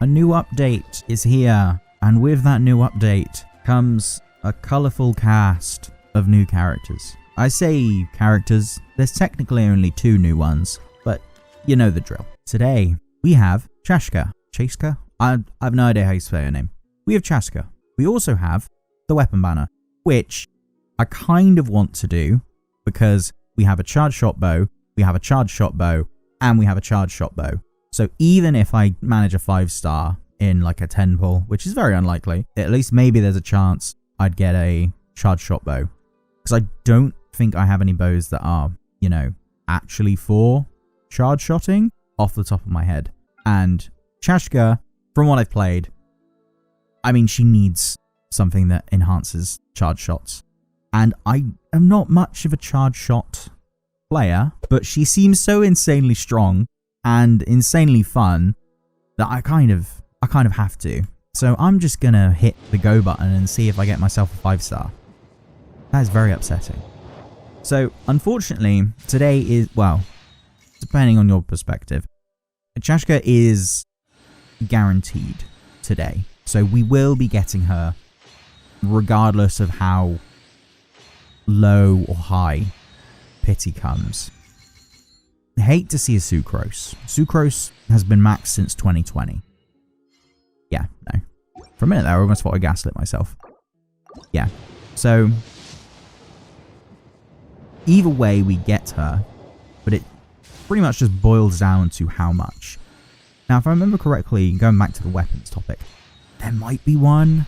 A new update is here, and with that new update comes a colourful cast of new characters. I say characters, there's technically only 2 new ones, but you know the drill. Today, we have Chasca. Chasca? I have no idea how you spell her name. We have Chasca. We also have the weapon banner, which I kind of want to do because we have a charged shot bow, we have a charged shot bow, and we have a charged shot bow. So even if I manage a 5-star in like a 10 pull, which is very unlikely, at least maybe there's a chance I'd get a charged shot bow. Because I don't think I have any bows that are, you know, actually for charge shotting off the top of my head. And Chasca, from what I've played, I mean, she needs something that enhances charge shots. And I am not much of a charge shot player, but she seems so insanely strong and insanely fun that I kind of have to. So I'm just gonna hit the go button and see if I get myself a 5-star. That is very upsetting. So unfortunately, today is, well, depending on your perspective, Chasca is guaranteed today. So we will be getting her regardless of how low or high pity comes. I hate to see a Sucrose. Sucrose has been maxed since 2020. Yeah, no. For a minute there, I almost thought I gaslit myself. Yeah. So, either way we get her, but it pretty much just boils down to how much. Now, if I remember correctly, going back to the weapons topic, there might be one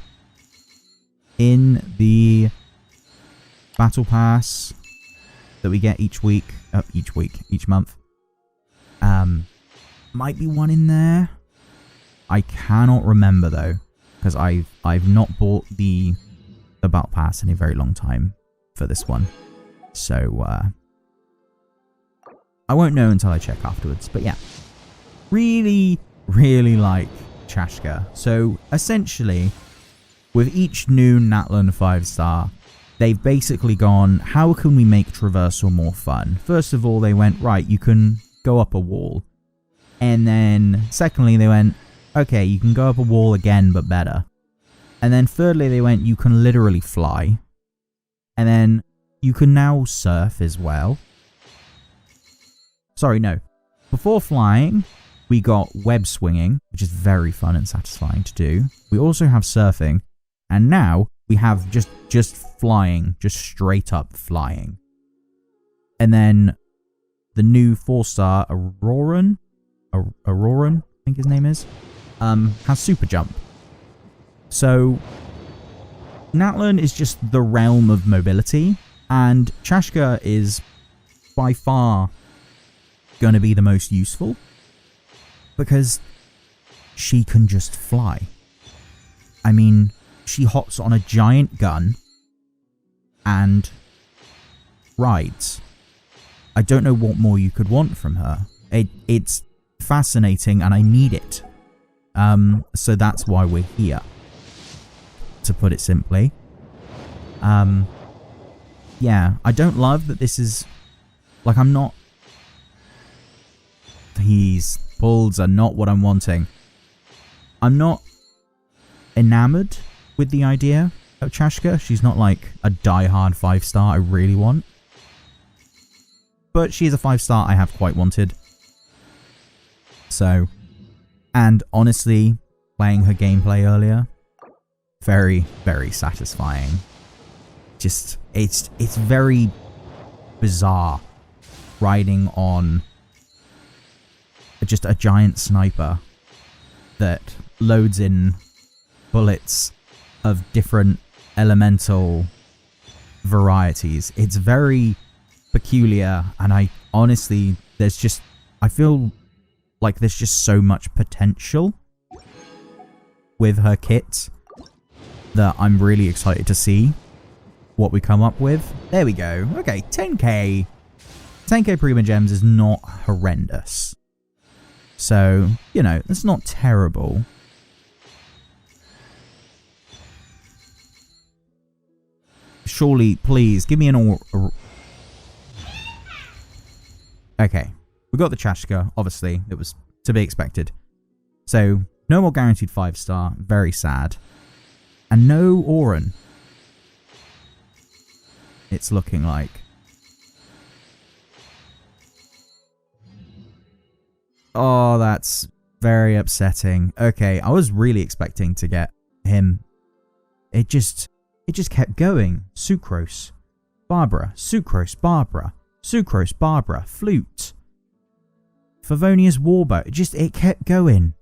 in the Battle Pass that we get each month. Might be one in there. I cannot remember though, because I've not bought the Battle Pass in a very long time for this one. So I won't know until I check afterwards. But yeah, really like Chasca. So essentially, with each new Natlan 5-star, they've basically gone, how can we make traversal more fun? First of all, they went, right, you can go up a wall. And then secondly, they went, okay, you can go up a wall again, but better. And then thirdly, they went, you can literally fly. And then you can now surf as well. Sorry, no. Before flying, we got web swinging, which is very fun and satisfying to do. We also have surfing. And now we have just flying, just straight up flying. And then the new 4-star Auroran, I think his name is, has super jump. So Natlan is just the realm of mobility, and Chasca is by far going to be the most useful because she can just fly. I mean, she hops on a giant gun and rides. I don't know what more you could want from her. It's fascinating and I need it. So that's why we're here, to put it simply. Yeah, I don't love that this is, like, I'm not, these pulls are not what I'm wanting. I'm not enamored with the idea of Chasca. She's not like a die-hard 5-star I really want. But she's a 5-star I have quite wanted. So, and honestly, playing her gameplay earlier, very, very satisfying. Just, it's very bizarre riding on just a giant sniper that loads in bullets of different elemental varieties. It's very peculiar, and I honestly, I feel like there's just so much potential with her kit that I'm really excited to see what we come up with. There we go. Okay, 10k. 10k primogems is not horrendous. So, you know, it's not terrible. Surely, please, give me an Okay, we got the Chasca, obviously. It was to be expected. So, No more guaranteed 5-star. Very sad. And no Auron. It's looking like. Oh, that's very upsetting. Okay, I was really expecting to get him. It just kept going. Sucrose, Barbara, Sucrose, Barbara, Sucrose, Barbara, Flute, Favonius Warbow. It kept going.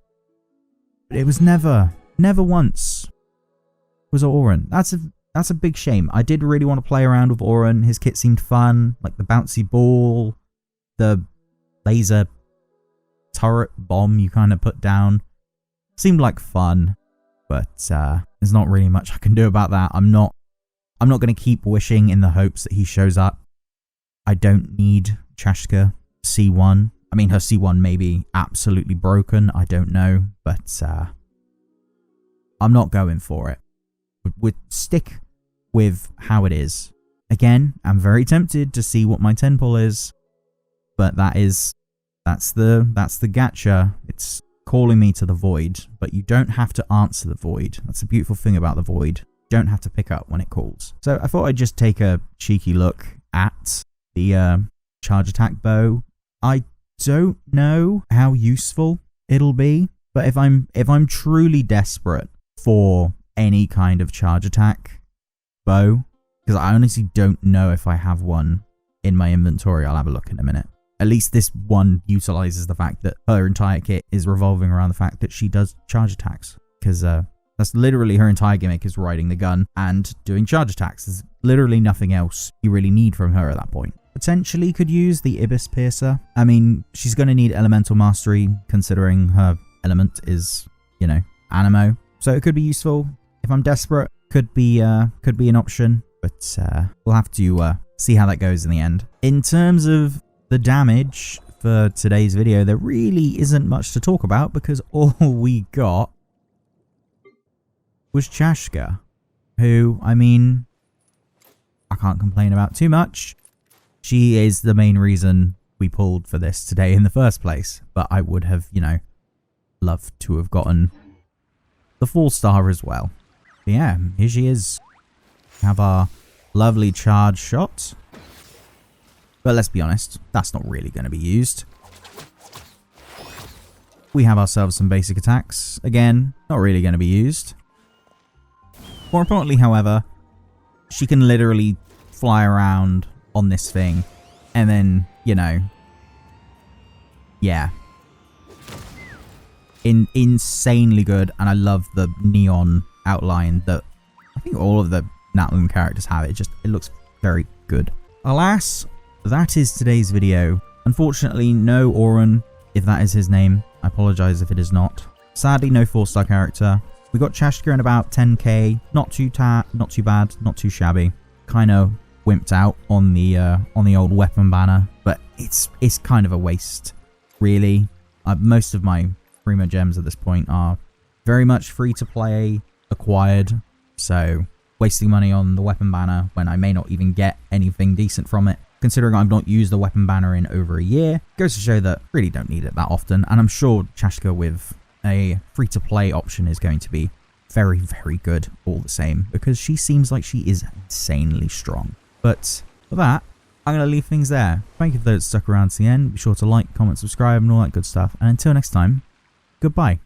But it was never once was Auron. That's a big shame. I did really want to play around with Auron. His kit seemed fun, like the bouncy ball, the laser turret bomb you kind of put down. Seemed like fun, but there's not really much I can do about that. I'm not going to keep wishing in the hopes that he shows up. I don't need Chasca C1. I mean, her C1 may be absolutely broken. I don't know, but I'm not going for it. We'd stick with how it is. Again, I'm very tempted to see what my 10 pull is, but that's the gacha. It's calling me to the void, but you don't have to answer the void. That's the beautiful thing about the void. You don't have to pick up when it calls. So I thought I'd just take a cheeky look at the charge attack bow. I don't know how useful it'll be, but if I'm truly desperate for any kind of charge attack bow, because I honestly don't know if I have one in my inventory. I'll have a look in a minute. At least this one utilizes the fact that her entire kit is revolving around the fact that she does charge attacks, because that's literally her entire gimmick, is riding the gun and doing charge attacks. There's literally nothing else you really need from her at that point. Potentially could use the Ibis Piercer. I mean, she's going to need elemental mastery, considering her element is, you know, Anemo. So it could be useful. If I'm desperate, could be an option, but we'll have to see how that goes in the end. In terms of the damage for today's video, there really isn't much to talk about, because all we got was Chasca, who, I mean, I can't complain about too much. She is the main reason we pulled for this today in the first place, but I would have, you know, loved to have gotten the 4-star as well. But yeah, here she is. We have our lovely charge shot. But let's be honest, that's not really going to be used. We have ourselves some basic attacks. Again, not really going to be used. More importantly, however, she can literally fly around on this thing. And then, you know, yeah. Insanely good. And I love the neon outline that I think all of the Natlan characters have. It looks very good. Alas, that is today's video. Unfortunately, no Auron, if that is his name. I apologize if it is not. Sadly, no 4-star character. We got Chasca in about 10k. Not too bad, not too shabby. Kind of wimped out on the old weapon banner, but it's kind of a waste, really. Most of my primogems at this point are very much free to play, acquired, so wasting money on the weapon banner when I may not even get anything decent from it. Considering I've not used the weapon banner in over a year, goes to show that I really don't need it that often. And I'm sure Chasca with a free-to-play option is going to be very, very good all the same, because she seems like she is insanely strong. But for that, I'm going to leave things there. Thank you for those that stuck around to the end. Be sure to like, comment, subscribe, and all that good stuff. And until next time, goodbye.